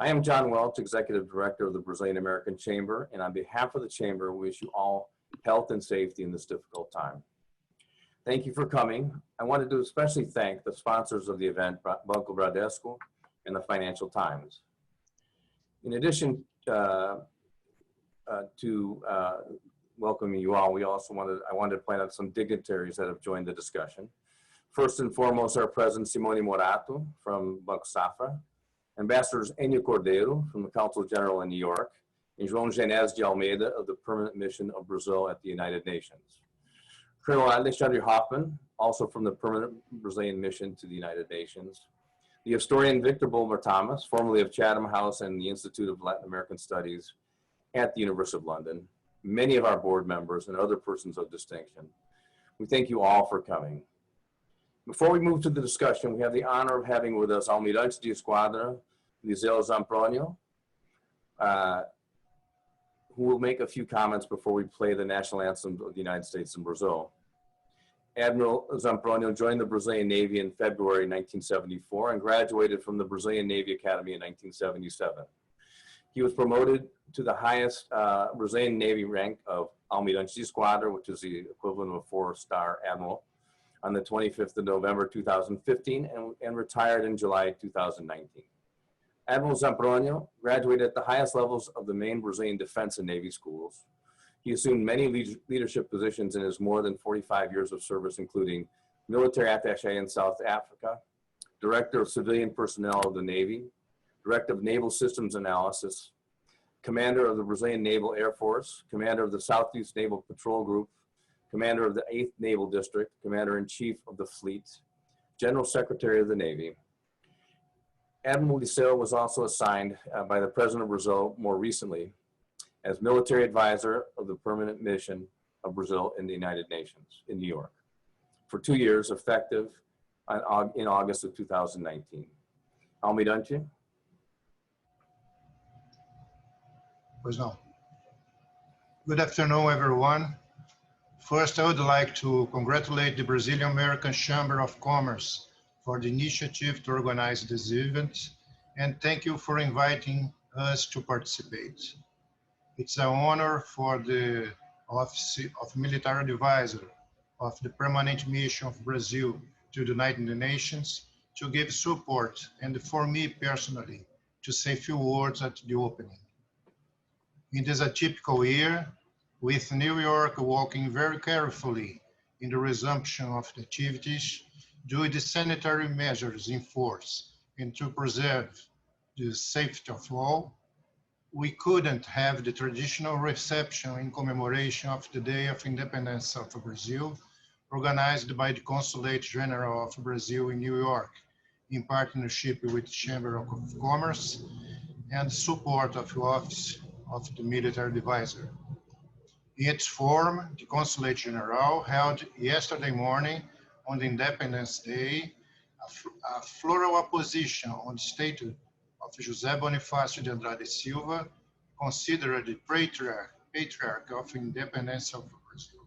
I am John Welch, Executive Director of the Brazilian American Chamber, and on behalf of the Chamber, we wish you all health and safety in this difficult time. Thank you for coming. I wanted to especially thank the sponsors of the event, Banco Bradesco and the Financial Times. In addition to welcoming you all, I wanted to point out some dignitaries that have joined the discussion. First and foremost, our President Simone Morato from Banco Safra, Ambassadors Enio Cordeiro from the Consul General in New York, and João Genés de Almeida of the Permanent Mission of Brazil at the United Nations. Colonel Alexandre Hoffman, also from the Permanent Brazilian Mission to the United Nations. The historian Victor Bulmer-Thomas, formerly of Chatham House and the Institute of Latin American Studies at the University of London, many of our board members and other persons of distinction. We thank you all for coming. Before we move to the discussion, we have the honor of having with us Almirante de Esquadra Liseu Zampronho, who will make a few comments before we play the national anthem of the United States and Brazil. Admiral Zampronho joined the Brazilian Navy in February 1974 and graduated from the Brazilian Navy Academy in 1977. He was promoted to the highest Brazilian Navy rank of Almirante de Esquadra, which is the equivalent of a 4-star admiral, on the 25th of November 2015 and retired in July 2019. Admiral Zampronho graduated at the highest levels of the main Brazilian defense and Navy schools. He assumed many leadership positions in his more than 45 years of service, including military attaché in South Africa, Director of Civilian Personnel of the Navy, Director of Naval Systems Analysis, Commander of the Brazilian Naval Air Force, Commander of the Southeast Naval Patrol Group, Commander of the 8th Naval District, Commander-in-Chief of the Fleet, General Secretary of the Navy. Admiral Liseu was also assigned by the President of Brazil more recently as Military Advisor of the Permanent Mission of Brazil in the United Nations in New York for 2 years, effective in August of 2019. Almirante. Pois não. Good afternoon, everyone. First, I would like to congratulate the Brazilian American Chamber of Commerce for the initiative to organize this event, and thank you for inviting us to participate. It's an honor for the Office of Military Advisor of the Permanent Mission of Brazil to the United Nations to give support, and for me personally, to say a few words at the opening. In this atypical year, with New York walking very carefully in the resumption of the activities due to the sanitary measures in force and to preserve the safety of all, we couldn't have the traditional reception in commemoration of the Day of Independence of Brazil, organized by the Consulate General of Brazil in New York, in partnership with the Chamber of Commerce and support of the Office of the Military Advisor. In its form, the Consulate General held yesterday morning on the Independence Day a floral opposition on the statue of José Bonifácio de Andrade Silva, considered the patriarch of independence of Brazil,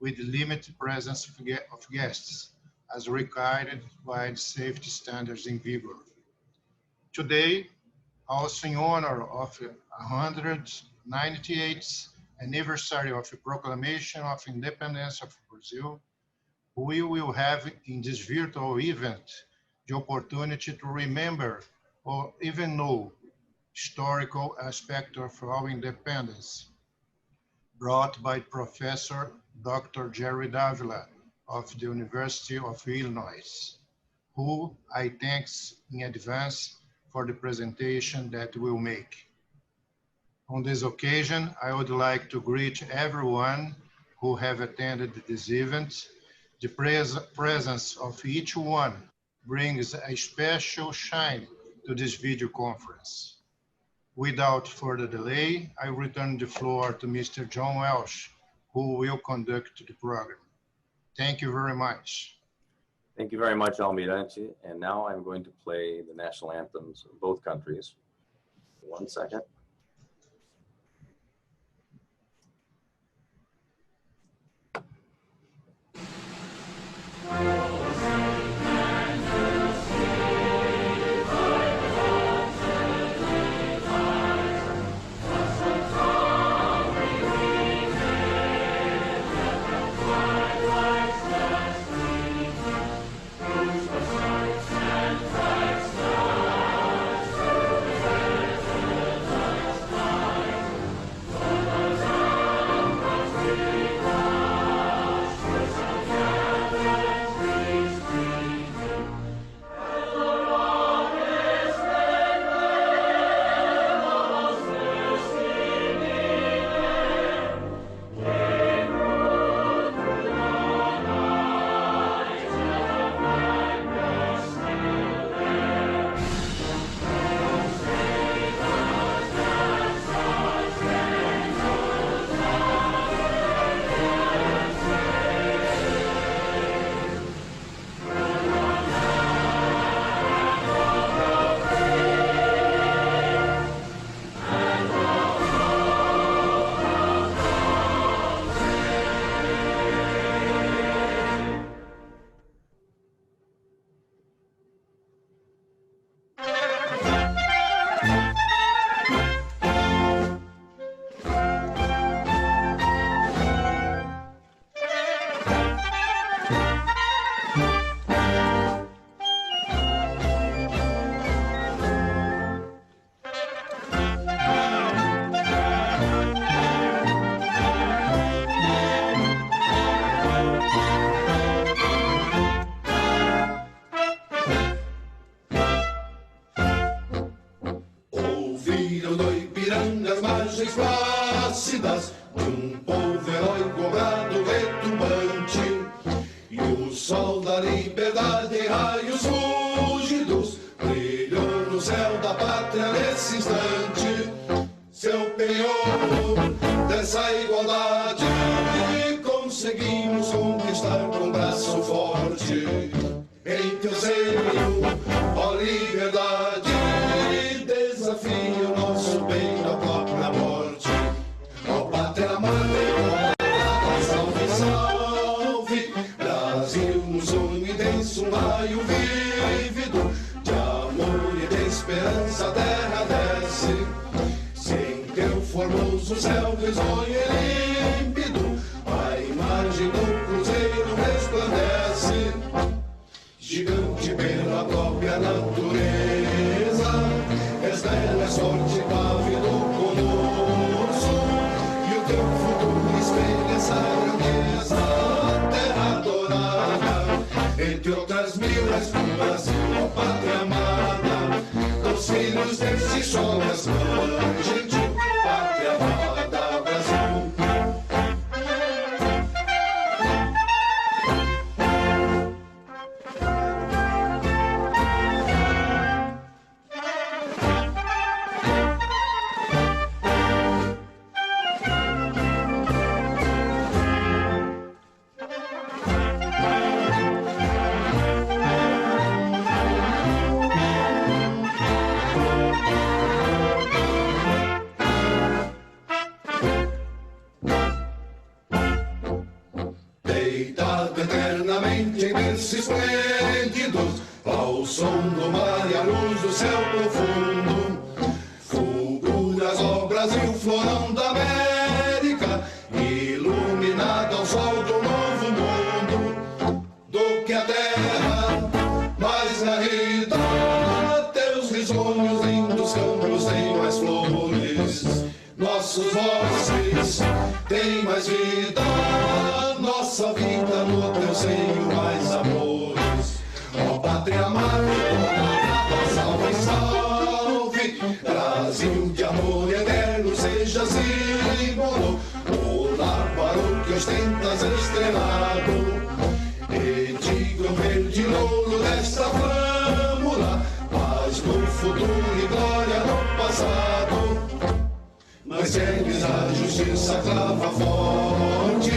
with limited presence of guests, as required by the safety standards in vigor. Today, also in honor of the 198th anniversary of the Proclamation of Independence of Brazil, we will have in this virtual event the opportunity to remember or even know historical aspect of our independence, brought by Professor Dr. Jerry Dávila of the University of Illinois, who I thank in advance for the presentation that we'll make. On this occasion, I would like to greet everyone who have attended this event. The presence of each one brings a special shine to this video conference. Without further delay, I return the floor to Mr. John Welch, who will conduct the program. Thank you very much. Thank you very much, Almirante. And now I'm going to play the national anthems of both countries. 1 second. vidas de povo heróico brado retumbante. E o sol da liberdade em raios fúlgidos brilhou no céu da pátria nesse instante. Seu penhor dessa igualdade conseguimos conquistar com braço forte. Em teu seio, ó liberdade, desafia o nosso bem da própria morte. Ó pátria amada, salve, salve, Brasil, um sonho intenso, um raio vívido, de amor e de esperança a terra desce. Sem teu formoso céu risonho e límpido, a imagem do cruzeiro resplandece. Gigante pela própria natureza, és bela, és forte, pávido, conosco, e o teu futuro espelha essa grandeza, terra adorada, entre outras mil és do Brasil, ó pátria amada, dos filhos desse sol és mãe gentil, pátria amada, Brasil. Deitado eternamente em berço esplêndido, ao som do mar e à luz do céu profundo, fulguras, ó Brasil, florão da América, iluminado ao sol do novo mundo, do que a terra mais garrida, teus risonhos lindos campos têm mais flores, nossos bosques têm mais vida, nossa vida no teu seio mais amores. Ó pátria amada, salve, salve, Brasil de amor eterno, seja símbolo, o lar para o que ostentas estrelado, e diga o verde louro desta flâmula, paz no futuro e glória no passado. Mas segues a justiça clava forte,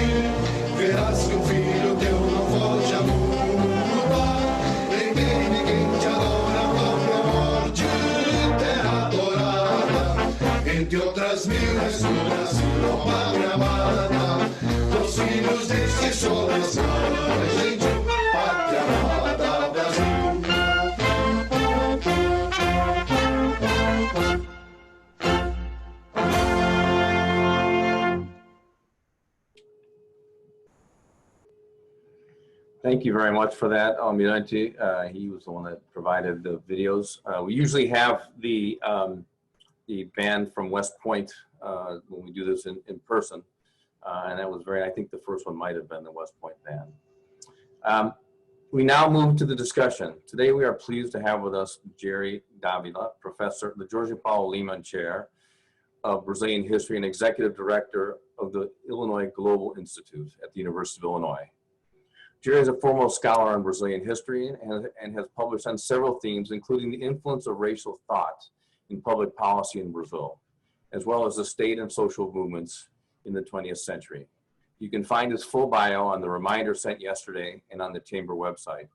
verás que um filho teu não foge à luta, nem tem ninguém te adora a própria morte, terra adorada, entre outras mil és do Brasil, ó pátria amada, dos filhos deste sol, és mãe gentil, pátria amada, Brasil. Thank you very much for that, Almirante. He was the one that provided the videos. We usually have the band from West Point when we do this in person. And that was I think the first one might have been the West Point band. We now move to the discussion. Today we are pleased to have with us Jerry Dávila, professor, the Jorge Paulo Lemann Chair of Brazilian History and Executive Director of the Illinois Global Institute at the University of Illinois. Jerry is a foremost scholar on Brazilian history and has published on several themes, including the influence of racial thought in public policy in Brazil, as well as the state and social movements in the 20th century. You can find his full bio on the reminder sent yesterday and on the Chamber website.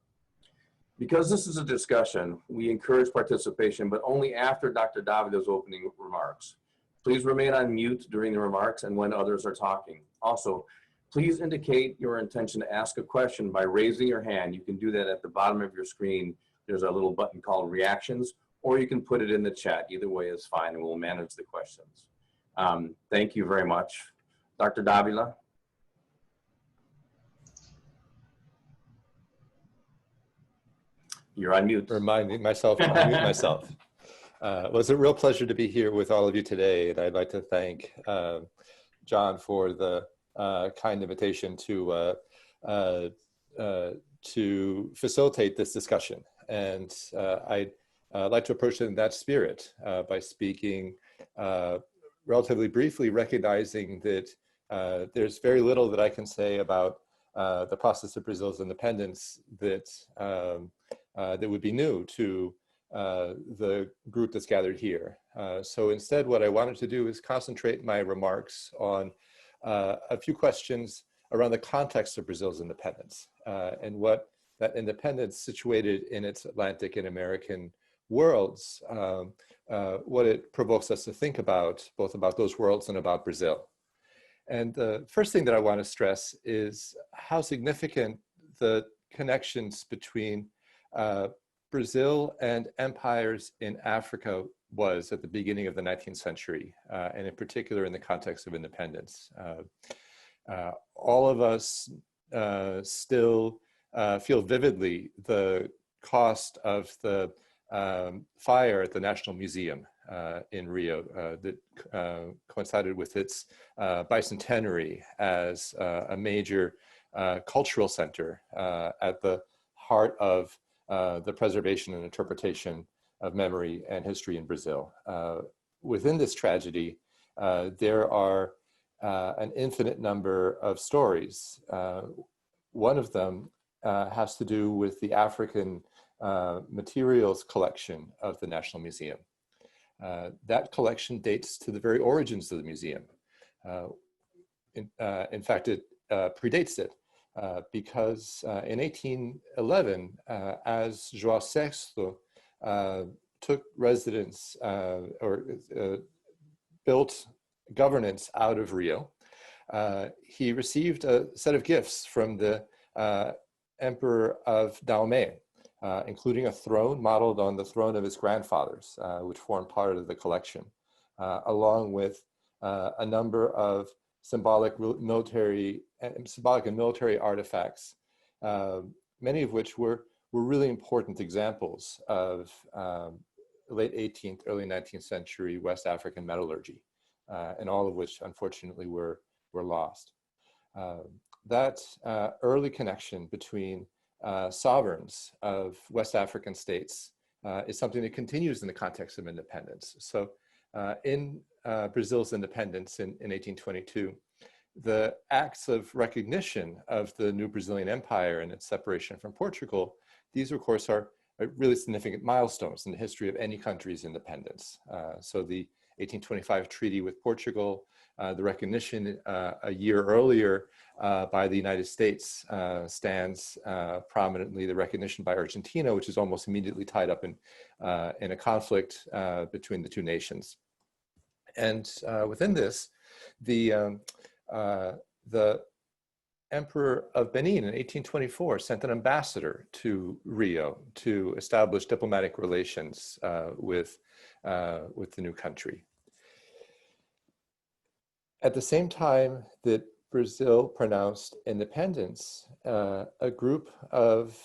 Because this is a discussion, we encourage participation, but only after Dr. Dávila's opening remarks. Please remain on mute during the remarks and when others are talking. Also, please indicate your intention to ask a question by raising your hand. You can do that at the bottom of your screen. There's a little button called reactions, or you can put it in the chat. Either way is fine, and we'll manage the questions. Thank you very much. Dr. Dávila. You're on mute. Reminding myself to unmute myself. Well, it's a real pleasure to be here with all of you today, and I'd like to thank John for the kind invitation to facilitate this discussion. And I'd like to approach it in that spirit by speaking relatively briefly, recognizing that there's very little that I can say about the process of Brazil's independence that that would be new to the group that's gathered here. So instead, what I wanted to do is concentrate my remarks on a few questions around the context of Brazil's independence and what that independence situated in its Atlantic and American worlds, what it provokes us to think about, both about those worlds and about Brazil. And the first thing that I want to stress is how significant the connections between Brazil and empires in Africa was at the beginning of the 19th century, and in particular in the context of independence. All of us still feel vividly the cost of the fire at the National Museum in Rio that coincided with its bicentenary as a major cultural center at the heart of the preservation and interpretation of memory and history in Brazil. Within this tragedy, there are an infinite number of stories. One of them has to do with the African materials collection of the National Museum. That collection dates to the very origins of the museum. In fact, it predates it because in 1811, as João VI took residence or built governance out of Rio, he received a set of gifts from the Emperor of Dahomey, including a throne modeled on the throne of his grandfathers, which formed part of the collection, along with a number of symbolic and military artifacts, many of which were really important examples of late 18th, early 19th century West African metallurgy, and all of which unfortunately were lost. That early connection between sovereigns of West African states is something that continues in the context of independence. So in Brazil's independence in 1822, the acts of recognition of the new Brazilian Empire and its separation from Portugal, these of course are really significant milestones in the history of any country's independence. So the 1825 treaty with Portugal, the recognition a year earlier by the United States stands prominently, the recognition by Argentina, which is almost immediately tied up in a conflict between the two nations. And within this, the Emperor of Benin in 1824 sent an ambassador to Rio to establish diplomatic relations with the new country. At the same time that Brazil pronounced independence, a group of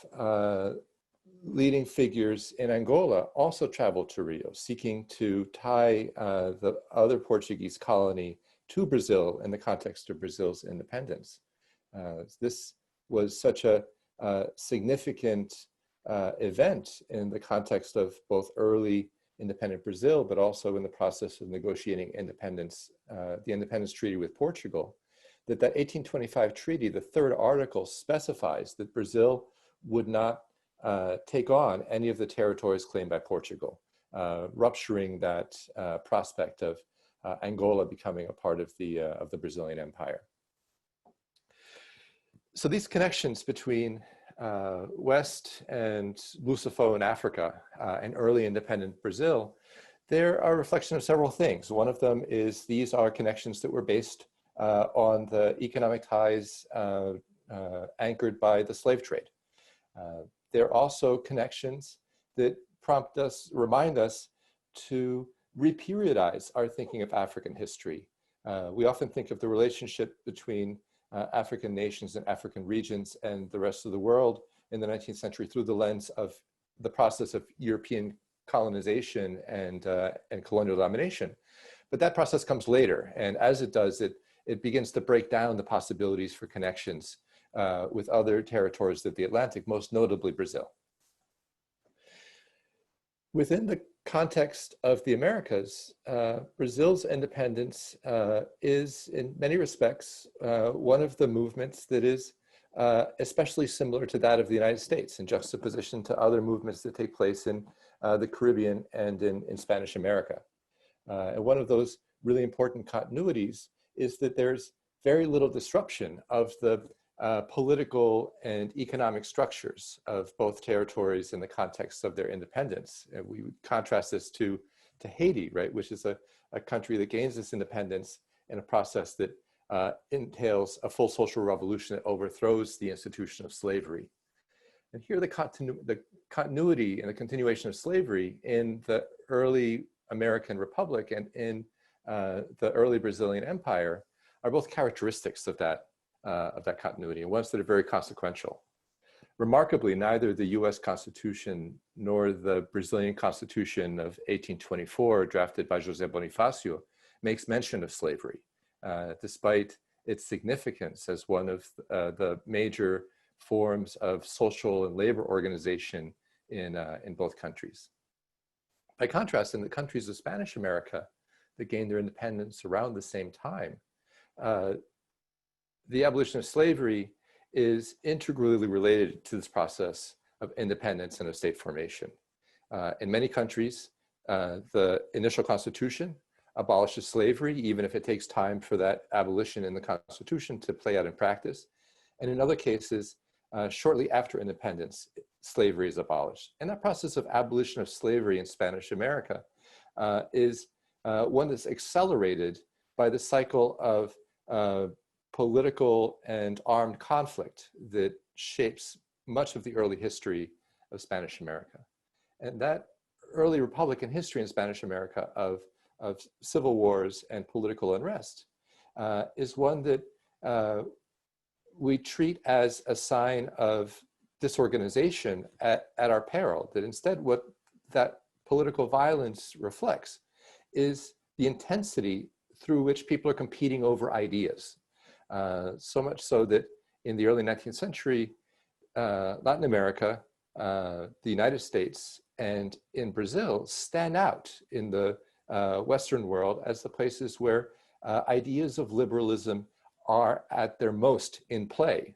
leading figures in Angola also traveled to Rio, seeking to tie the other Portuguese colony to Brazil in the context of Brazil's independence. This was such a significant event in the context of both early independent Brazil, but also in the process of negotiating independence, the independence treaty with Portugal, that 1825 treaty, the third article, specifies that Brazil would not take on any of the territories claimed by Portugal, rupturing that prospect of Angola becoming a part of the Brazilian Empire. So these connections between West and Lusophone Africa and early independent Brazil, they're a reflection of several things. One of them is these are connections that were based on the economic ties anchored by the slave trade. They're also connections that remind us to reperiodize our thinking of African history. We often think of the relationship between African nations and African regions and the rest of the world in the 19th century through the lens of the process of European colonization and colonial domination. But that process comes later, and as it does, it begins to break down the possibilities for connections with other territories of the Atlantic, most notably Brazil. Within the context of the Americas, Brazil's independence is in many respects one of the movements that is especially similar to that of the United States in juxtaposition to other movements that take place in the Caribbean and in Spanish America. And one of those really important continuities is that there's very little disruption of the political and economic structures of both territories in the context of their independence. And we would contrast this to Haiti, right, which is a country that gains its independence in a process that entails a full social revolution that overthrows the institution of slavery. And here the continuity and the continuation of slavery in the early American Republic and in the early Brazilian Empire are both characteristics of that continuity, and ones that are very consequential. Remarkably, neither the US Constitution nor the Brazilian Constitution of 1824, drafted by José Bonifácio, makes mention of slavery, despite its significance as one of the major forms of social and labor organization in both countries. By contrast, in the countries of Spanish America that gained their independence around the same time, the abolition of slavery is integrally related to this process of independence and of state formation. In many countries, the initial constitution abolishes slavery, even if it takes time for that abolition in the constitution to play out in practice. And in other cases, shortly after independence, slavery is abolished. And that process of abolition of slavery in Spanish America is one that's accelerated by the cycle of political and armed conflict that shapes much of the early history of Spanish America. And that early Republican history in Spanish America of civil wars and political unrest is one that we treat as a sign of disorganization at our peril, that instead what that political violence reflects is the intensity through which people are competing over ideas. So much so that in the early 19th century, Latin America, the United States, and in Brazil stand out in the Western world as the places where ideas of liberalism are at their most in play,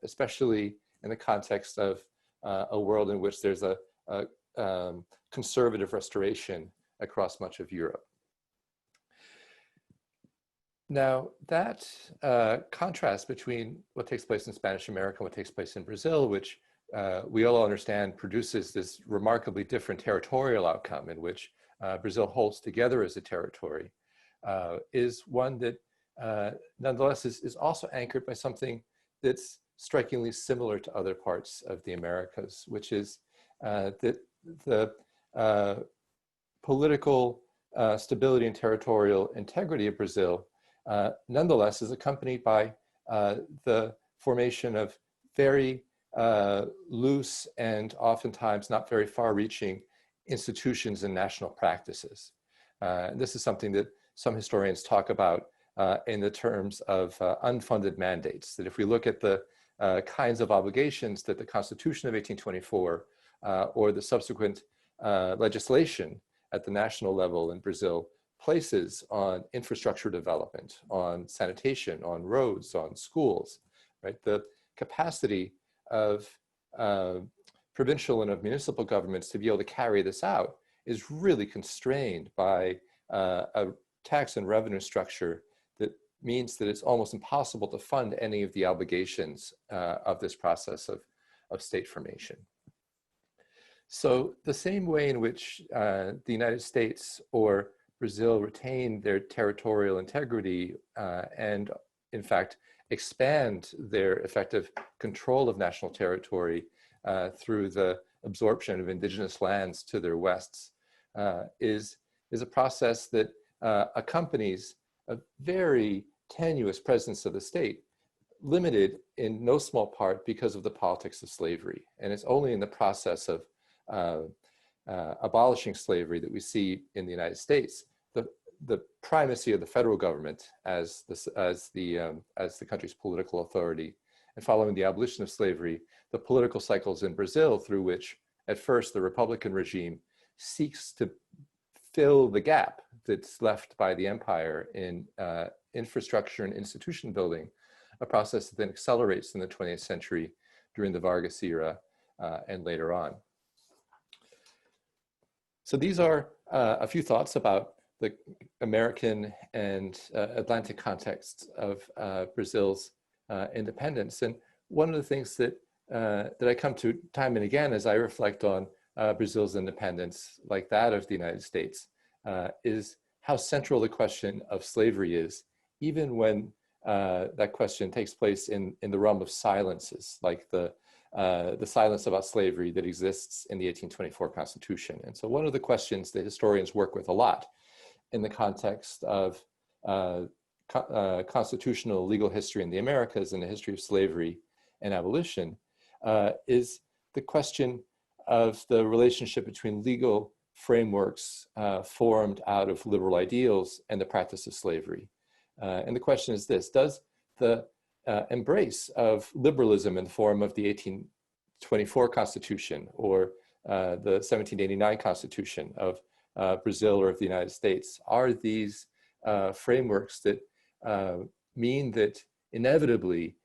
especially in the context of a world in which there's a conservative restoration across much of Europe. Now, that contrast between what takes place in Spanish America and what takes place in Brazil, which we all understand produces this remarkably different territorial outcome in which Brazil holds together as a territory, is one that nonetheless is also anchored by something that's strikingly similar to other parts of the Americas, which is that the political stability and territorial integrity of Brazil nonetheless is accompanied by the formation of very loose and oftentimes not very far-reaching institutions and national practices. And this is something that some historians talk about in the terms of unfunded mandates, that if we look at the kinds of obligations that the Constitution of 1824 or the subsequent legislation at the national level in Brazil places on infrastructure development, on sanitation, on roads, on schools, right? The capacity of provincial and of municipal governments to be able to carry this out is really constrained by a tax and revenue structure that means that it's almost impossible to fund any of the obligations of this process of state formation. So the same way in which the United States or Brazil retain their territorial integrity and in fact expand their effective control of national territory through the absorption of indigenous lands to their wests is a process that accompanies a very tenuous presence of the state, limited in no small part because of the politics of slavery. And it's only in the process of abolishing slavery that we see in the United States the primacy of the federal government as the country's political authority, and following the abolition of slavery, the political cycles in Brazil through which at first the Republican regime seeks to fill the gap that's left by the empire in infrastructure and institution building, a process that then accelerates in the 20th century during the Vargas era and later on. So these are a few thoughts about the American and Atlantic context of Brazil's independence. And one of the things that I come to time and again as I reflect on Brazil's independence, like that of the United States, is how central the question of slavery is, even when that question takes place in the realm of silences, like the silence about slavery that exists in the 1824 Constitution. And so one of the questions that historians work with a lot in the context of constitutional legal history in the Americas and the history of slavery and abolition is the question of the relationship between legal frameworks formed out of liberal ideals and the practice of slavery. And the question is this: does the embrace of liberalism in the form of the 1824 Constitution or the 1789 Constitution of Brazil or of the United States, are these frameworks that mean that inevitably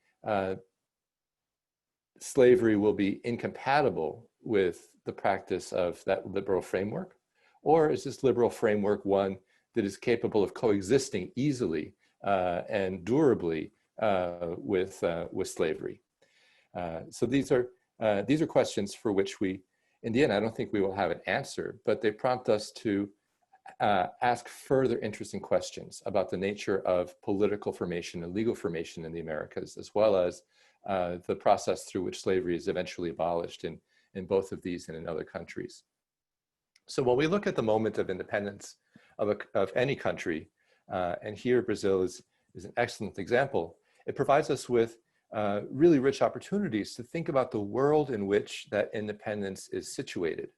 slavery will be incompatible with the practice of that liberal framework? Or is this liberal framework one that is capable of coexisting easily and durably with slavery? So these are questions for which we, in the end, I don't think we will have an answer, but they prompt us to ask further interesting questions about the nature of political formation and legal formation in the Americas, as well as the process through which slavery is eventually abolished in both of these and in other countries. So when we look at the moment of independence of any country, and here Brazil is an excellent example, it provides us with really rich opportunities to think about the world in which that independence is situated,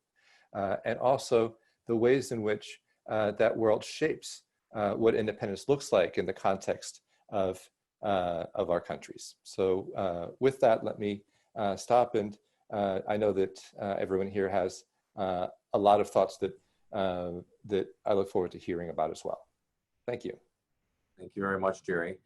and also the ways in which that world shapes what independence looks like in the context of our countries. So with that, let me stop, and I know that everyone here has a lot of thoughts that I look forward to hearing about as well. Thank you. Thank you very much, Jerry.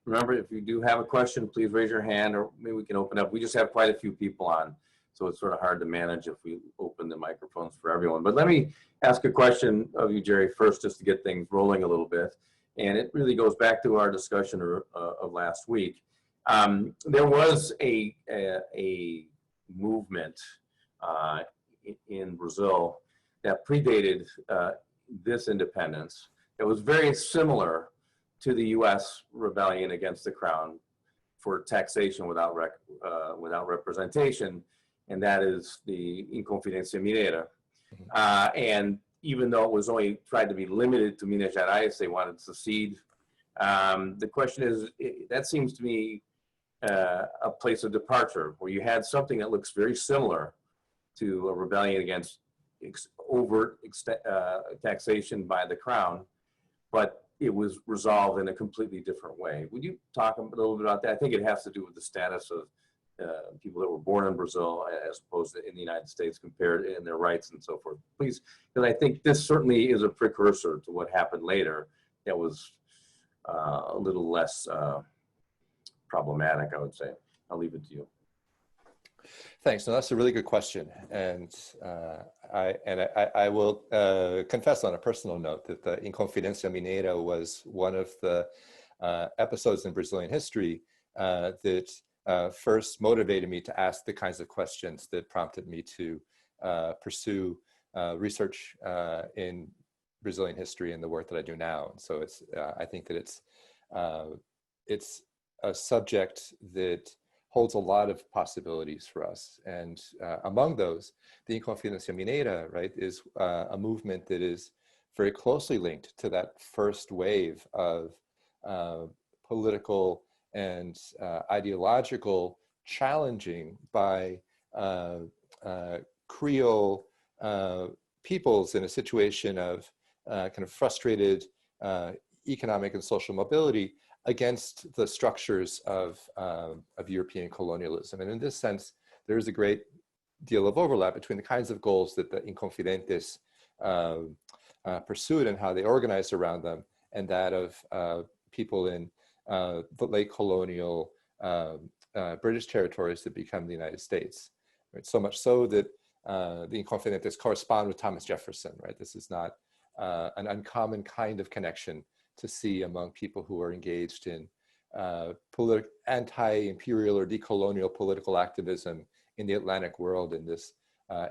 Remember, if you do have a question, please raise your hand, or maybe we can open up. We just have quite a few people on, so it's sort of hard to manage if we open the microphones for everyone. But let me ask a question of you, Jerry, first, just to get things rolling a little bit. And it really goes back to our discussion of last week. There was a movement in Brazil that predated this independence. It was very similar to the U.S. rebellion against the crown for taxation without representation, and that is the Inconfidência Mineira. And even though it was only tried to be limited to Minas Gerais, they wanted to secede. The question is, that seems to me a place of departure, where you had something that looks very similar to a rebellion against overt taxation by the crown, but it was resolved in a completely different way. Would you talk a little bit about that? I think it has to do with the status of people that were born in Brazil as opposed to in the United States, compared in their rights and so forth. Please, because I think this certainly is a precursor to what happened later that was a little less problematic, I would say. I'll leave it to you. Thanks. No, that's a really good question, and I will confess on a personal note that the Inconfidência Mineira was one of the episodes in Brazilian history that first motivated me to ask the kinds of questions that prompted me to pursue research in Brazilian history and the work that I do now. And so it's I think that it's a subject that holds a lot of possibilities for us. And among those, the Inconfidência Mineira, right, is a movement that is very closely linked to that first wave of political and ideological challenging by Creole peoples in a situation of kind of frustrated economic and social mobility against the structures of European colonialism. And in this sense, there is a great deal of overlap between the kinds of goals that the Inconfidentes pursued and how they organized around them, and that of people in the late colonial British territories that become the United States. Right? So much so that the Inconfidentes correspond with Thomas Jefferson. Right? This is not an uncommon kind of connection to see among people who are engaged in anti-imperial or decolonial political activism in the Atlantic world in this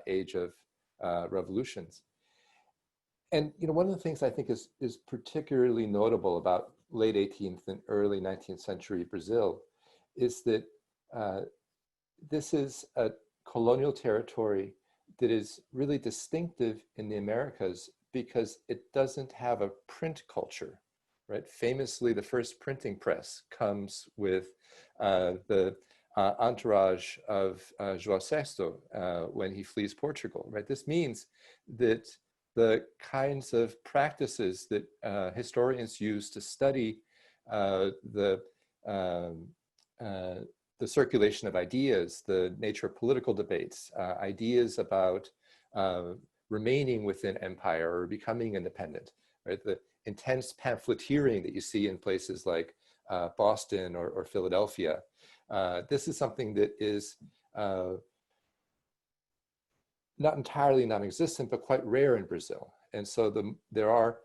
age of revolutions. And one of the things I think is particularly notable about late 18th and early 19th century Brazil is that this is a colonial territory that is really distinctive in the Americas because it doesn't have a print culture, right? Famously, the first printing press comes with the entourage of João VI when he flees Portugal, right? This means that the kinds of practices that historians use to study the circulation of ideas, the nature of political debates, ideas about remaining within empire or becoming independent, right? The intense pamphleteering that you see in places like Boston or Philadelphia. This is something that is not entirely non-existent, but quite rare in Brazil. And so there are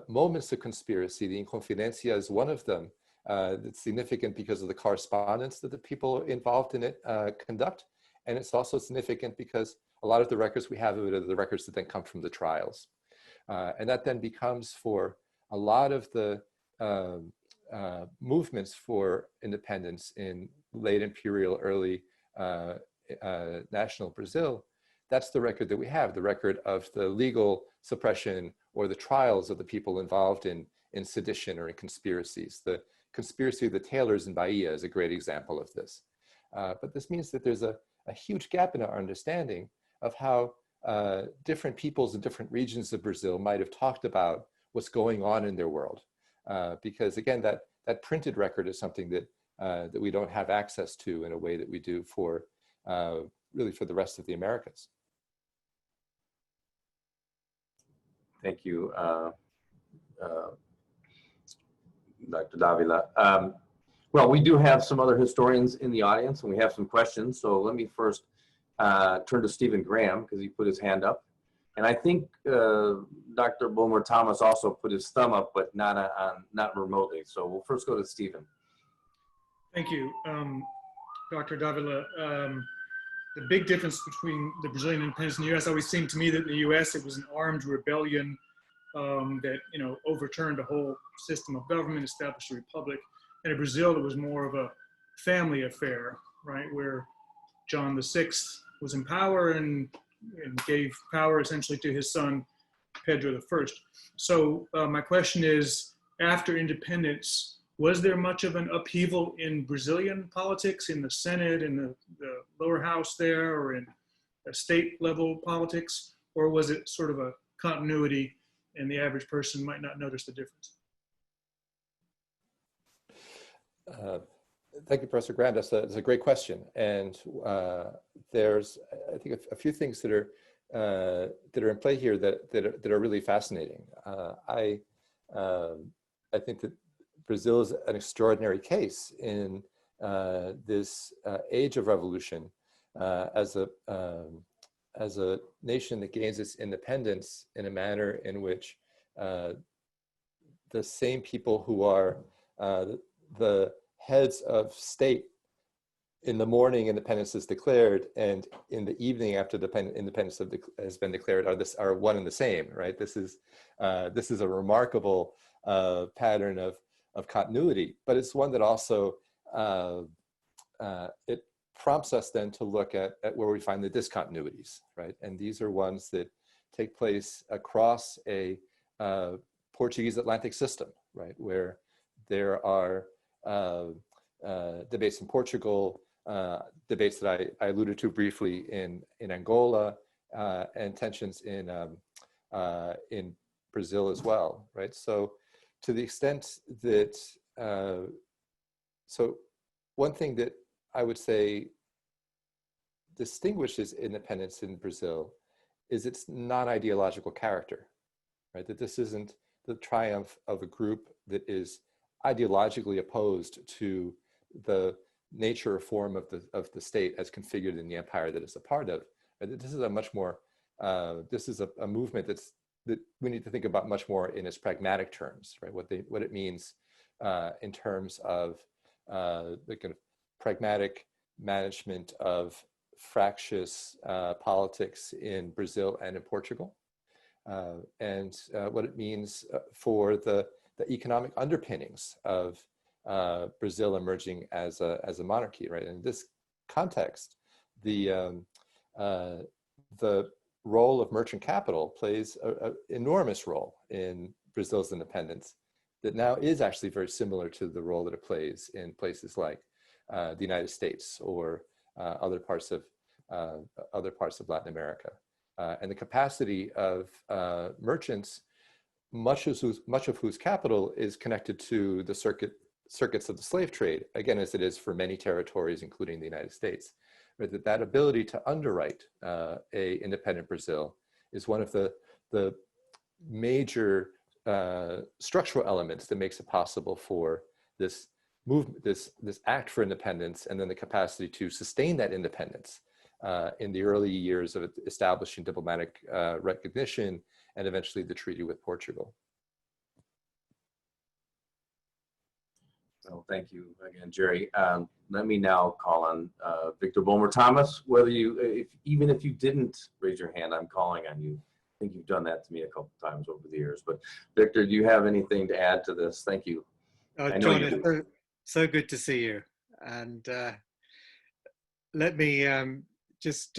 moments of conspiracy. The Inconfidencia is one of them that's significant because of the correspondence that the people involved in it conduct. And it's also significant because a lot of the records we have of it are the records that then come from the trials. And that then becomes, for a lot of the movements for independence in late imperial, early national Brazil, that's the record that we have, the record of the legal suppression or the trials of the people involved in sedition or in conspiracies. The conspiracy of the tailors in Bahia is a great example of this. But this means that there's a huge gap in our understanding of how different peoples in different regions of Brazil might have talked about what's going on in their world. Because again, that printed record is something that that we don't have access to in a way that we do for really for the rest of the Americas. Thank you, Dr. Dávila. Well, we do have some other historians in the audience, and we have some questions. So let me first turn to Stephen Graham, because he put his hand up. And I think Dr. Bulmer Thomas also put his thumb up, but not remotely. So we'll first go to Stephen. Thank you, Dr. Dávila. The big difference between the Brazilian independence and the U.S. always seemed to me that in the U.S. it was an armed rebellion that overturned the whole system of government, established a republic. And in Brazil, it was more of a family affair, right, where John VI was in power and gave power essentially to his son, Pedro I. So my question is, after independence, was there much of an upheaval in Brazilian politics, in the Senate, in the lower house there, or in state level politics? Or was it sort of a continuity and the average person might not notice the difference? Thank you, Professor Graham. That's a great question. And there's, I think, a few things that are in play here that are really fascinating. I think that Brazil is an extraordinary case in this age of revolution as a nation that gains its independence in a manner in which the same people who are the heads of state in the morning independence is declared, and in the evening after the independence has been declared are one and the same, right? This is a remarkable pattern of continuity, but it's one that also it prompts us then to look at where we find the discontinuities, right? And these are ones that take place across a Portuguese Atlantic system, right? Where there are debates in Portugal, debates that I alluded to briefly in Angola, and tensions in Brazil as well, right? So to the extent that, so one thing that I would say distinguishes independence in Brazil is its non-ideological character, right? That this isn't the triumph of a group that is ideologically opposed to the nature or form of the state as configured in the empire that it's a part of. Right? This is a much more, this is a movement that we need to think about much more in its pragmatic terms, right? What it means in terms of the kind of pragmatic management of fractious politics in Brazil and in Portugal, and what it means for the economic underpinnings of Brazil emerging as a monarchy, right? In this context, the role of merchant capital plays an enormous role in Brazil's independence that now is actually very similar to the role that it plays in places like the United States or other parts of Latin America. And the capacity of merchants, much of whose capital is connected to the circuits of the slave trade, again, as it is for many territories, including the United States, right? That ability to underwrite a independent Brazil is one of the major structural elements that makes it possible for this movement, this act for independence, and then the capacity to sustain that independence in the early years of establishing diplomatic recognition and eventually the treaty with Portugal. Well, thank you again, Jerry. Let me now call on Victor Bulmer Thomas. Whether even if you didn't raise your hand, I'm calling on you. I think you've done that to me a couple of times over the years. But Victor, do you have anything to add to this? Thank you. John, it's so good to see you. And let me just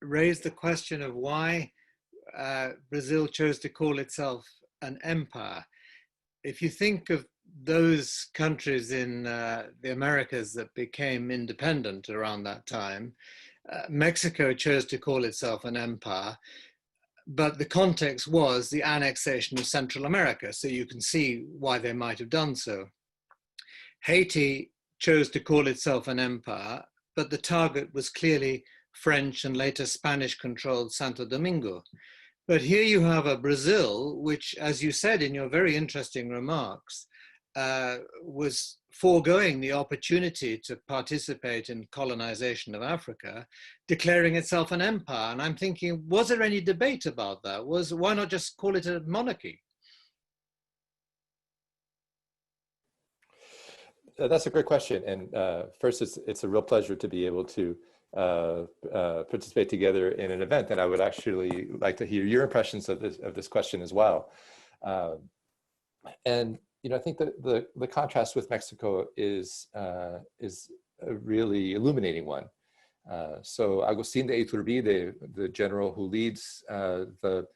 raise the question of why Brazil chose to call itself an empire. If you think of those countries in the Americas that became independent around that time, Mexico chose to call itself an empire, but the context was the annexation of Central America, so you can see why they might have done so. Haiti chose to call itself an empire, but the target was clearly French and later Spanish-controlled Santo Domingo. But here you have a Brazil, which, as you said in your very interesting remarks, was foregoing the opportunity to participate in colonization of Africa, declaring itself an empire. And I'm thinking, was there any debate about that? Why not just call it a monarchy? That's a great question. And first, it's a real pleasure to be able to participate together in an event. And I would actually like to hear your impressions of this question as well. And I think that the contrast with Mexico is a really illuminating one. So Agustín de Iturbide, the general who leads the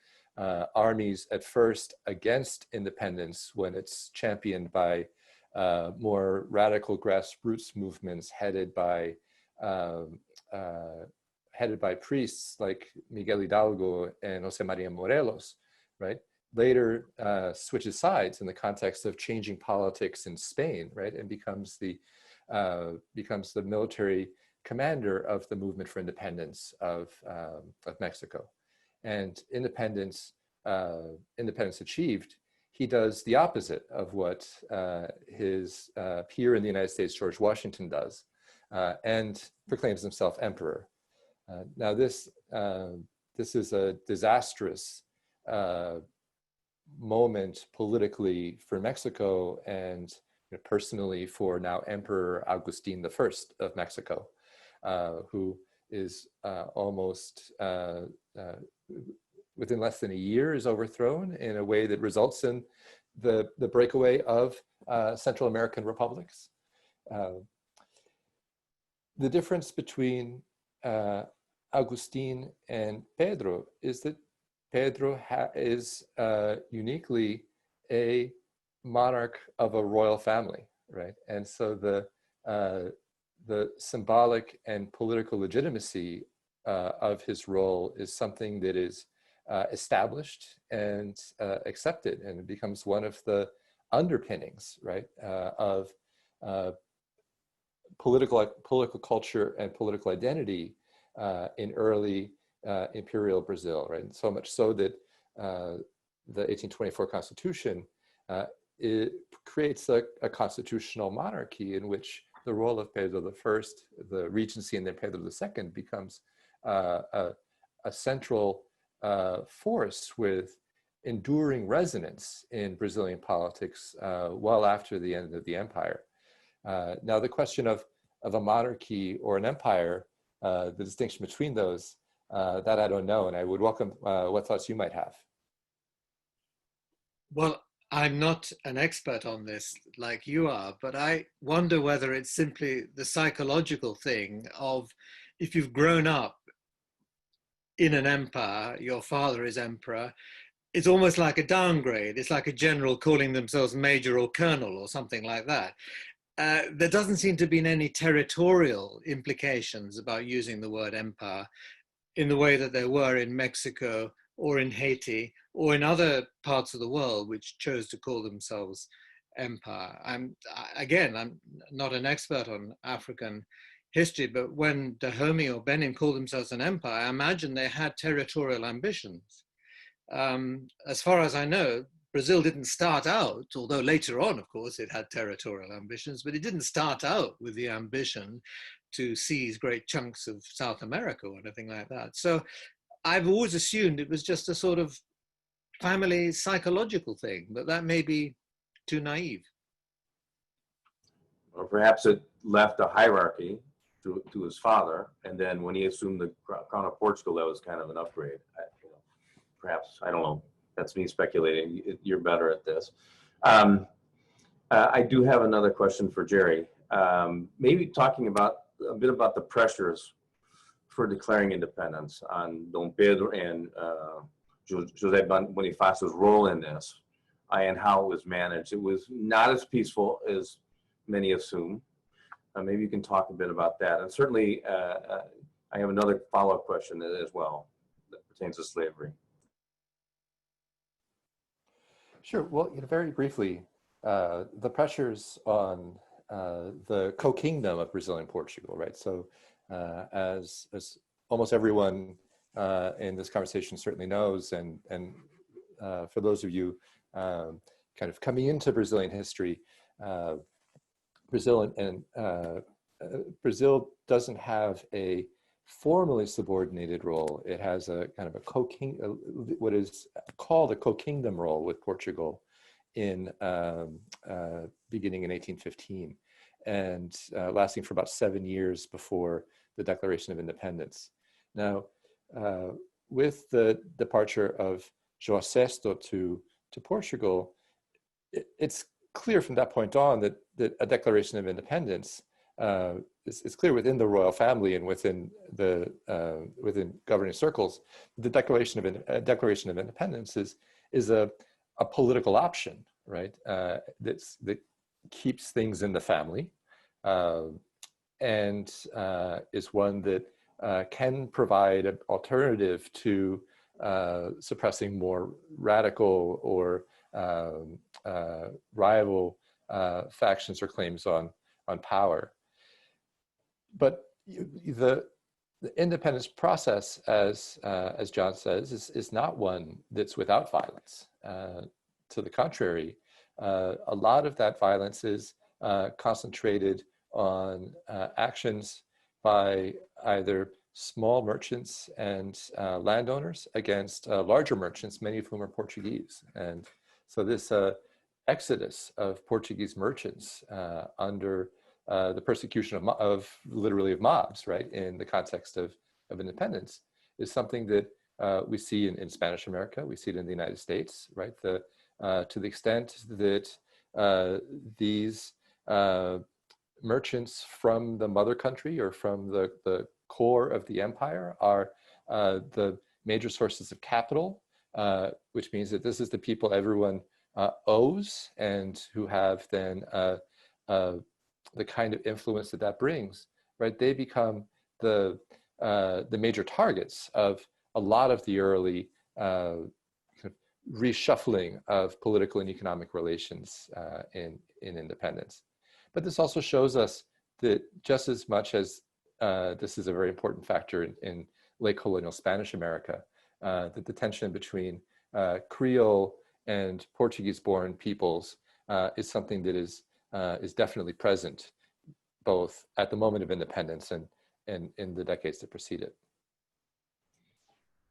armies at first against independence when it's championed by more radical grassroots movements headed by priests like Miguel Hidalgo and José María Morelos, right? Later switches sides in the context of changing politics in Spain, right? And becomes the military commander of the movement for independence of Mexico. And independence achieved, he does the opposite of what his peer in the United States, George Washington, does, and proclaims himself emperor. Now this is a disastrous moment politically for Mexico and personally for now Emperor Agustín I of Mexico, who is almost within less than a year is overthrown in a way that results in the breakaway of Central American republics. The difference between Agustín and Pedro is that Pedro is uniquely a monarch of a royal family, right? And so the symbolic and political legitimacy of his role is something that is established and accepted, and it becomes one of the underpinnings, right, of political culture and political identity in early imperial Brazil, right? And so much so that the 1824 Constitution it creates a constitutional monarchy in which the role of Pedro I, the regency, and then Pedro II becomes a central force with enduring resonance in Brazilian politics well after the end of the empire. Now, the question of a monarchy or an empire, the distinction between those, that I don't know, and I would welcome what thoughts you might have. Well, I'm not an expert on this like you are, but I wonder whether it's simply the psychological thing of if you've grown up in an empire, your father is emperor, it's almost like a downgrade. It's like a general calling themselves major or colonel or something like that. There doesn't seem to be any territorial implications about using the word empire in the way that there were in Mexico or in Haiti or in other parts of the world which chose to call themselves empire. I'm not an expert on African history, but when Dahomey or Benin called themselves an empire, I imagine they had territorial ambitions. As far as I know, Brazil didn't start out, although later on, of course, it had territorial ambitions, but it didn't start out with the ambition to seize great chunks of South America or anything like that. So I've always assumed it was just a sort of family psychological thing, but that may be too naive. Or perhaps it left a hierarchy to his father, and then when he assumed the crown of Portugal, that was kind of an upgrade. Perhaps, I don't know. That's me speculating. You're better at this. I do have another question for Jerry. Maybe talking a bit about the pressures for declaring independence on Dom Pedro and José Bonifacio's role in this and how it was managed. It was not as peaceful as many assume. Maybe you can talk a bit about that. And certainly, I have another follow-up question as well that pertains to slavery. Sure. Well, very briefly, the pressures on the co-kingdom of Brazil and Portugal, right? So as almost everyone in this conversation certainly knows, and for those of you kind of coming into Brazilian history, Brazil doesn't have a formally subordinated role. It has a kind of a what is called a co-kingdom role with Portugal in beginning in 1815 and lasting for about 7 years before the Declaration of Independence. Now, with the departure of João VI to Portugal, it's clear from that point on that a Declaration of Independence it's clear within the royal family and within governing circles, the Declaration of Independence is a political option, right? That keeps things in the family, and is one that can provide an alternative to suppressing more radical or rival factions or claims on power. But the independence process, as John says, is not one that's without violence. To the contrary, a lot of that violence is concentrated on actions by either small merchants and landowners against larger merchants, many of whom are Portuguese. And so this exodus of Portuguese merchants under the persecution of literally of mobs, right, in the context of independence, is something that we see in Spanish America. We see it in the United States, right? To the extent that these merchants from the mother country or from the core of the empire are the major sources of capital, which means that this is the people everyone owes and who have then the kind of influence that brings, right? They become the major targets of a lot of the early kind of reshuffling of political and economic relations in independence. But this also shows us that just as much as this is a very important factor in late colonial Spanish America, that the tension between Creole and Portuguese-born peoples is something that is definitely present both at the moment of independence and in the decades that precede it.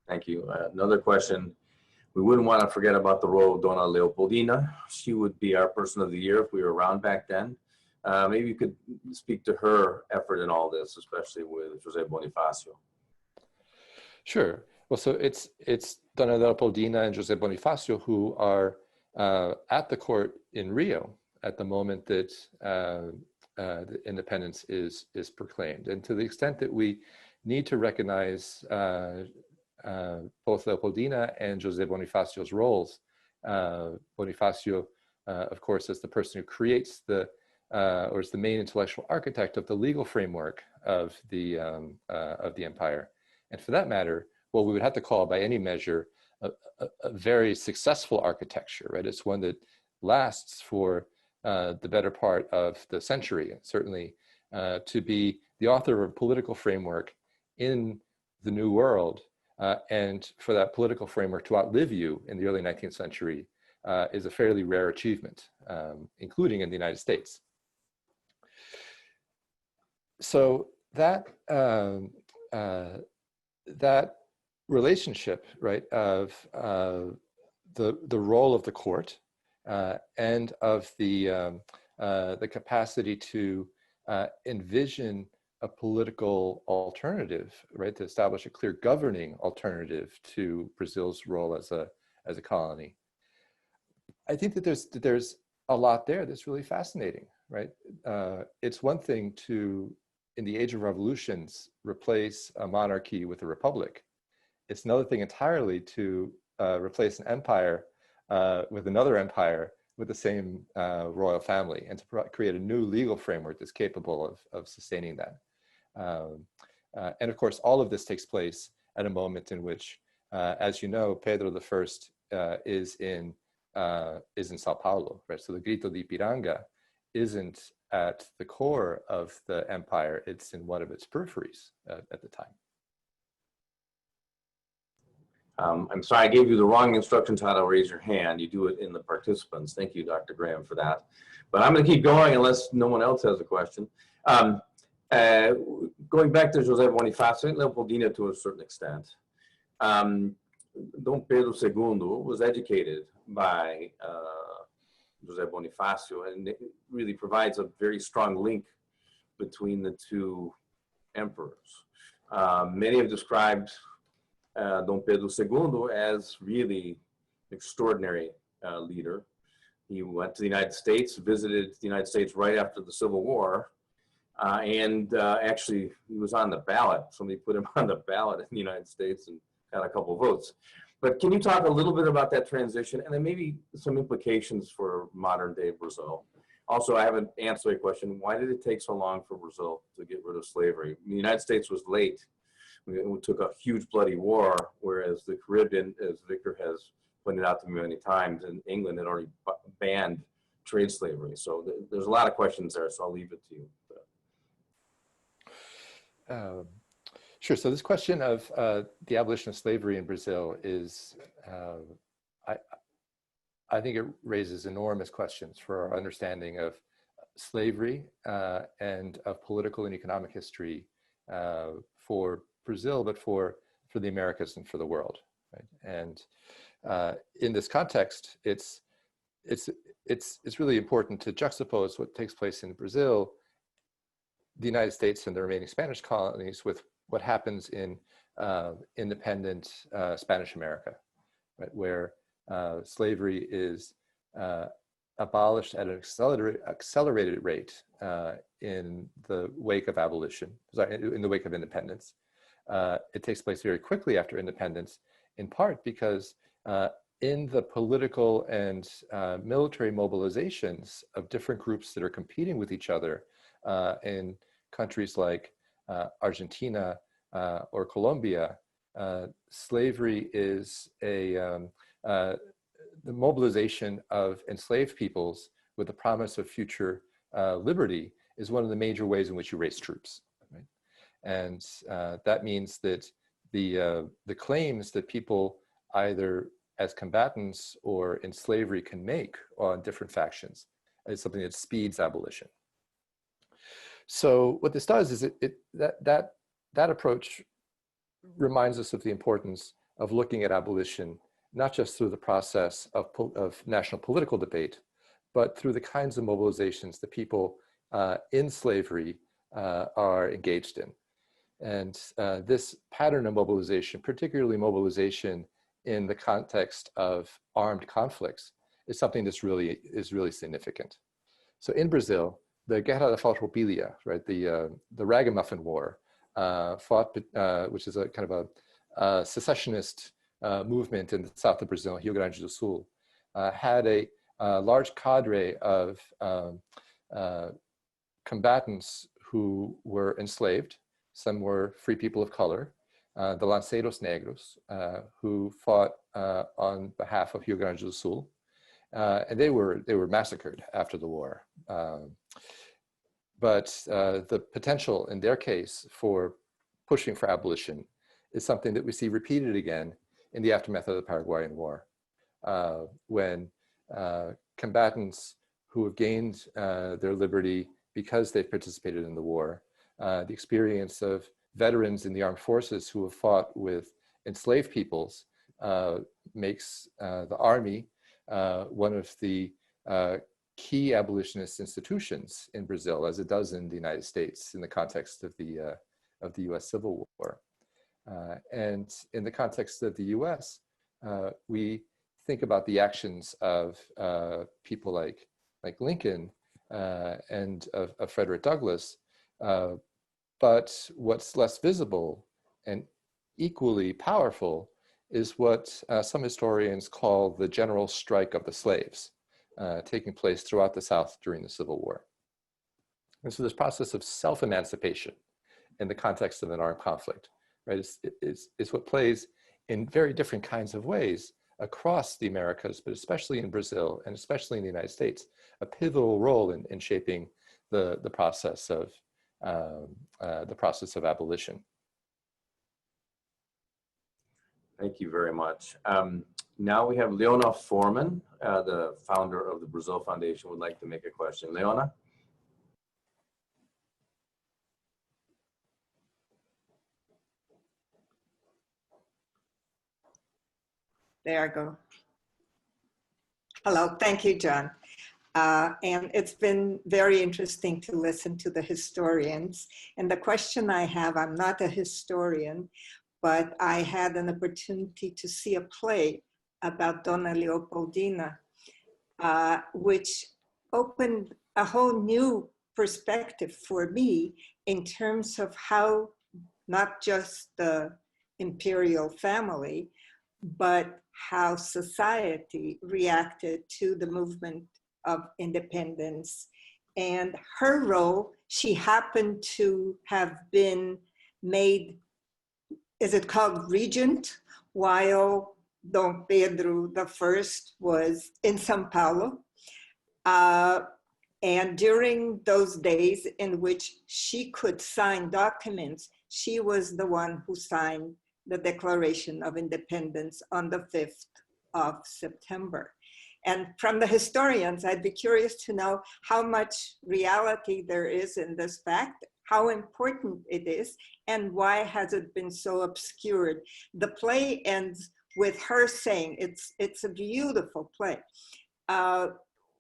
Thank you. Another question. We wouldn't want to forget about the role of Dona Leopoldina. She would be our person of the year if we were around back then. Maybe you could speak to her effort in all this, especially with Jose Bonifacio. Sure. Well, so it's Dona Leopoldina and Jose Bonifacio who are at the court in Rio at the moment that the independence is proclaimed. And to the extent that we need to recognize both Leopoldina and Jose Bonifacio's roles, Bonifacio, of course, is the person who creates or is the main intellectual architect of the legal framework of the empire. And for that matter, what we would have to call by any measure a very successful architecture, right? It's one that lasts for the better part of the century, certainly to be the author of a political framework in the New World, and for that political framework to outlive you in the early 19th century is a fairly rare achievement, including in the United States. So that that relationship, right, of the role of the court and of the capacity to envision a political alternative, right, to establish a clear governing alternative to Brazil's role as a colony. I think that there's a lot there that's really fascinating, right? It's one thing to, in the age of revolutions, replace a monarchy with a republic. It's another thing entirely to replace an empire with another empire with the same royal family, and to create a new legal framework that's capable of sustaining that. And of course, all of this takes place at a moment in which, as you know, Pedro I is in Sao Paulo, right? So the Grito de Ipiranga isn't at the core of the empire, it's in one of its peripheries at the time. I'm sorry, I gave you the wrong instructions how to raise your hand. You do it in the participants. Thank you, Dr. Graham, for that. But I'm going to keep going unless no one else has a question. Going back to Jose Bonifacio and Leopoldina to a certain extent, Dom Pedro II was educated by Jose Bonifacio, and it really provides a very strong link between the two emperors. Many have described Dom Pedro II as really extraordinary leader. He went to the United States, visited the United States right after the Civil War, and actually he was on the ballot. Somebody put him on the ballot in the United States and got a couple votes. But can you talk a little bit about that transition and then maybe some implications for modern day Brazil? Also, I have an ancillary question. Why did it take so long for Brazil to get rid of slavery? The United States was late. We took a huge bloody war, whereas the Caribbean, as Victor has pointed out to me many times, and England had already banned trade slavery. So there's a lot of questions there, so I'll leave it to you. Sure. So this question of the abolition of slavery in Brazil is, I think it raises enormous questions for our understanding of slavery and of political and economic history for Brazil, but for the Americas and for the world. Right? And in this context, it's really important to juxtapose what takes place in Brazil, the United States and the remaining Spanish colonies with what happens in independent Spanish America, right, where slavery is abolished at an accelerated rate in the wake of abolition, in the wake of independence. It takes place very quickly after independence, in part because in the political and military mobilizations of different groups that are competing with each other in countries like Argentina or Colombia, slavery is the mobilization of enslaved peoples with the promise of future liberty is one of the major ways in which you raise troops. Right? And that means that the claims that people either as combatants or in slavery can make on different factions is something that speeds abolition. So what this does is that approach reminds us of the importance of looking at abolition, not just through the process of national political debate, but through the kinds of mobilizations that people in slavery are engaged in. And this pattern of mobilization, particularly mobilization in the context of armed conflicts, is something that's really significant. So in Brazil, the Guerra da Farroupilha, right, the Ragamuffin War, which is a kind of a secessionist movement in the south of Brazil, Rio Grande do Sul, had a large cadre of combatants who were enslaved. Some were free people of color, the Lanceiros Negros, who fought on behalf of Rio Grande do Sul, and they were massacred after the war. But the potential in their case for pushing for abolition is something that we see repeated again in the aftermath of the Paraguayan War, when combatants who have gained their liberty because they've participated in the war, the experience of veterans in the armed forces who have fought with enslaved peoples makes the army one of the key abolitionist institutions in Brazil, as it does in the United States in the context of the U.S. Civil War. And in the context of the U.S., we think about the actions of people like Lincoln and of Frederick Douglass, but what's less visible and equally powerful is what some historians call the general strike of the slaves, taking place throughout the South during the Civil War. And so this process of self-emancipation in the context of an armed conflict, right, is what plays in very different kinds of ways across the Americas, but especially in Brazil and especially in the United States, a pivotal role in shaping the process of abolition. Thank you very much. Now we have Leona Foreman, the founder of the Brazil Foundation, would like to make a question. Leona? There I go. Hello, thank you, John. And it's been very interesting to listen to the historians. And the question I have, I'm not a historian, but I had an opportunity to see a play about Dona Leopoldina, which opened a whole new perspective for me in terms of how not just the imperial family, but how society reacted to the movement of independence. And her role, she happened to have been made, is it called regent, while Dom Pedro I was in São Paulo. And during those days in which she could sign documents, she was the one who signed the Declaration of Independence on the 5th of September. And from the historians, I'd be curious to know how much reality there is in this fact, how important it is, and why has it been so obscured. The play ends with her saying, it's a beautiful play,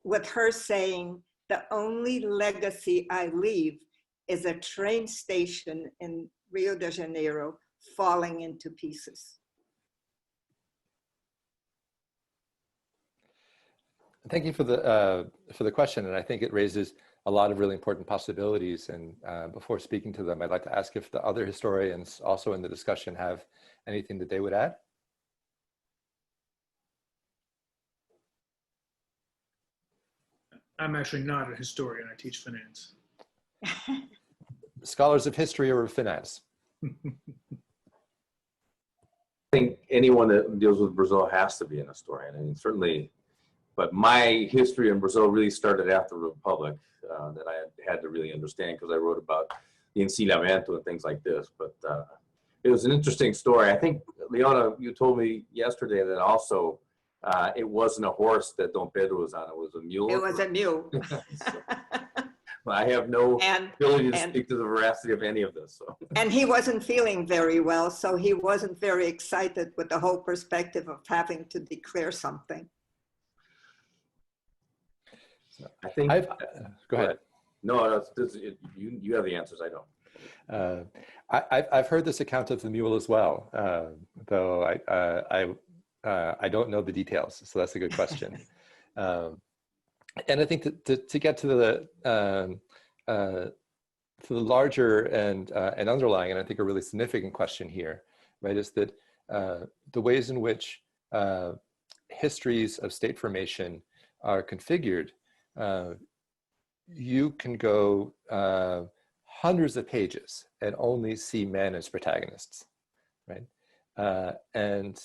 with her saying, the only legacy I leave is a train station in Rio de Janeiro falling into pieces. Thank you for the question, and I think it raises a lot of really important possibilities. And before speaking to them, I'd like to ask if the other historians also in the discussion have anything that they would add. I'm actually not a historian. I teach finance. Scholars of history or of finance? I think anyone that deals with Brazil has to be an historian. I mean, certainly, but my history in Brazil really started after the Republic that I had to really understand, because I wrote about the ensilamiento and things like this. But it was an interesting story. I think, Leona, you told me yesterday that also it wasn't a horse that Don Pedro was on, it was a mule. It was a mule. So, I have no ability to speak to the veracity of any of this. So. And he wasn't feeling very well, so he wasn't very excited with the whole perspective of having to declare something. I think. Go ahead. No, you have the answers. I don't. I've heard this account of the mule as well, though I don't know the details. So that's a good question. And I think to get to the larger and underlying, and I think a really significant question here, right, is that the ways in which histories of state formation are configured, you can go hundreds of pages and only see men as protagonists, right? And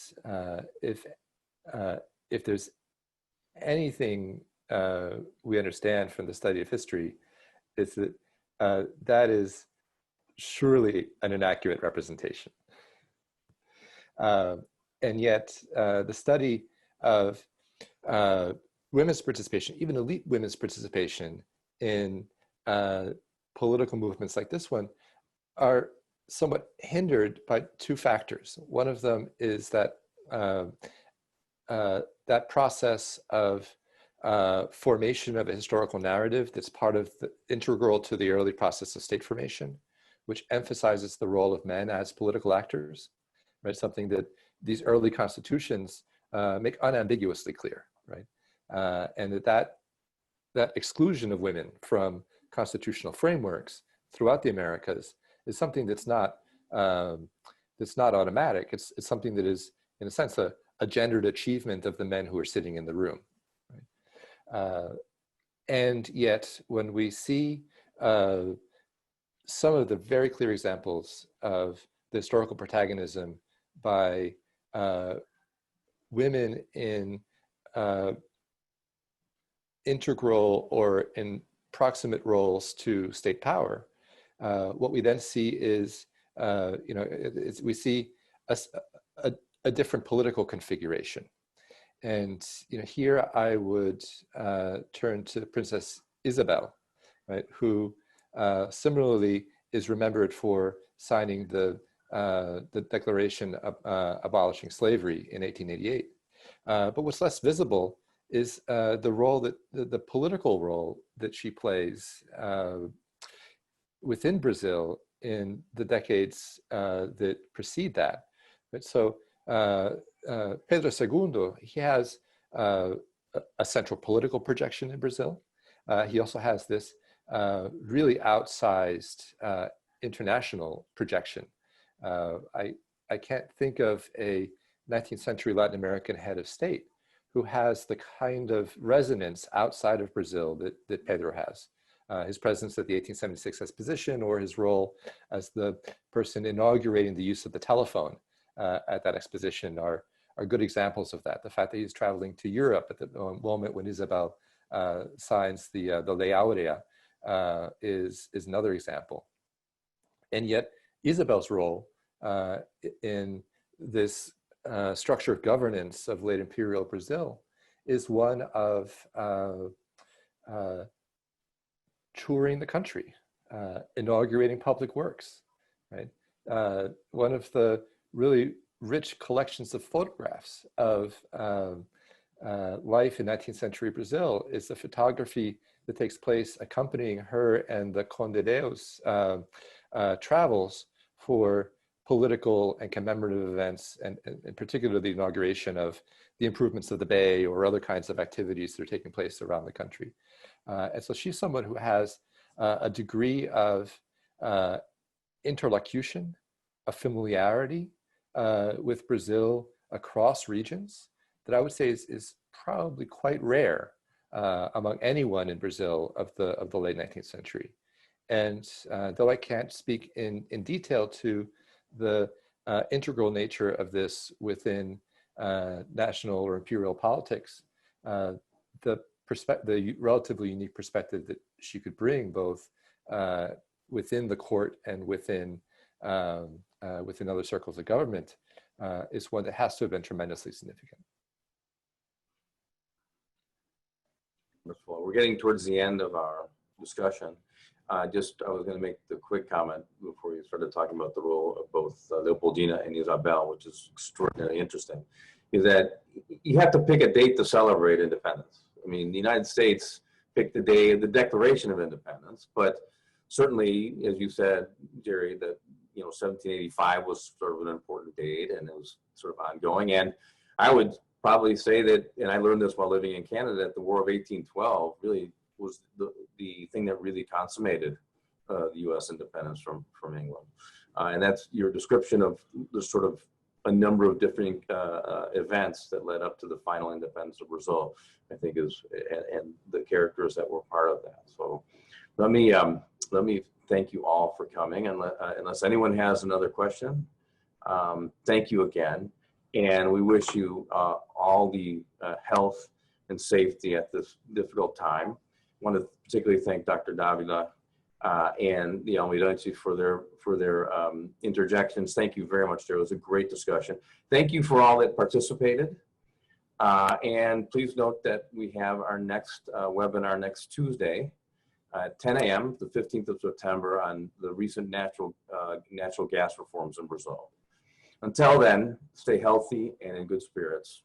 if there's anything we understand from the study of history, is that that is surely an inaccurate representation. And yet the study of women's participation, even elite women's participation in political movements like this one, are somewhat hindered by two factors. One of them is that that process of formation of a historical narrative that's part of the integral to the early process of state formation, which emphasizes the role of men as political actors, right? Something that these early constitutions make unambiguously clear, right? And that exclusion of women from constitutional frameworks throughout the Americas is something that's not automatic. It's something that is, in a sense, a gendered achievement of the men who are sitting in the room. Right? And yet, when we see some of the very clear examples of the historical protagonism by women in integral or in proximate roles to state power, what we then see is, we see a different political configuration. And here I would turn to Princess Isabel, right, who similarly is remembered for signing the Declaration of abolishing slavery in 1888. But what's less visible is the role that the political role that she plays within Brazil in the decades that precede that. Right? So Pedro II, he has a central political projection in Brazil. He also has this really outsized international projection. I can't think of a 19th century Latin American head of state who has the kind of resonance outside of Brazil that Pedro has. His presence at the 1876 exposition, or his role as the person inaugurating the use of the telephone at that exposition are good examples of that. The fact that he's traveling to Europe at the moment when Isabel signs the Lei Áurea is another example. And yet Isabel's role in this structure of governance of late imperial Brazil is one of touring the country, inaugurating public works, right? One of the really rich collections of photographs of life in 19th century Brazil is the photography that takes place accompanying her and the Conde Deus travels for political and commemorative events, and in particular the inauguration of the improvements of the bay or other kinds of activities that are taking place around the country. And so she's someone who has a degree of interlocution, a familiarity with Brazil across regions that I would say is probably quite rare among anyone in Brazil of the late 19th century. And though I can't speak in detail to the integral nature of this within national or imperial politics, the relatively unique perspective that she could bring, both within the court and within within other circles of government is one that has to have been tremendously significant. Wonderful. We're getting towards the end of our discussion. I was going to make the quick comment before we started talking about the role of both Leopoldina and Isabel, which is extraordinarily interesting, is that you have to pick a date to celebrate independence. I mean, the United States picked the day of the Declaration of Independence, but certainly, as you said, Jerry, that 1785 was sort of an important date, and it was sort of ongoing. And I would probably say that, and I learned this while living in Canada, that the War of 1812 really was the thing that really consummated the U.S. independence from England. And that's your description of the sort of a number of different events that led up to the final independence of Brazil, I think is, and the characters that were part of that. So let me thank you all for coming. And unless anyone has another question, thank you again. And we wish you all the health and safety at this difficult time. I want to particularly thank Dr. Dávila and the Almeirenses for their interjections. Thank you very much. There was a great discussion. Thank you for all that participated. And please note that we have our next webinar next Tuesday at 10 a.m., the 15th of September, on the recent natural gas reforms in Brazil. Until then, stay healthy and in good spirits.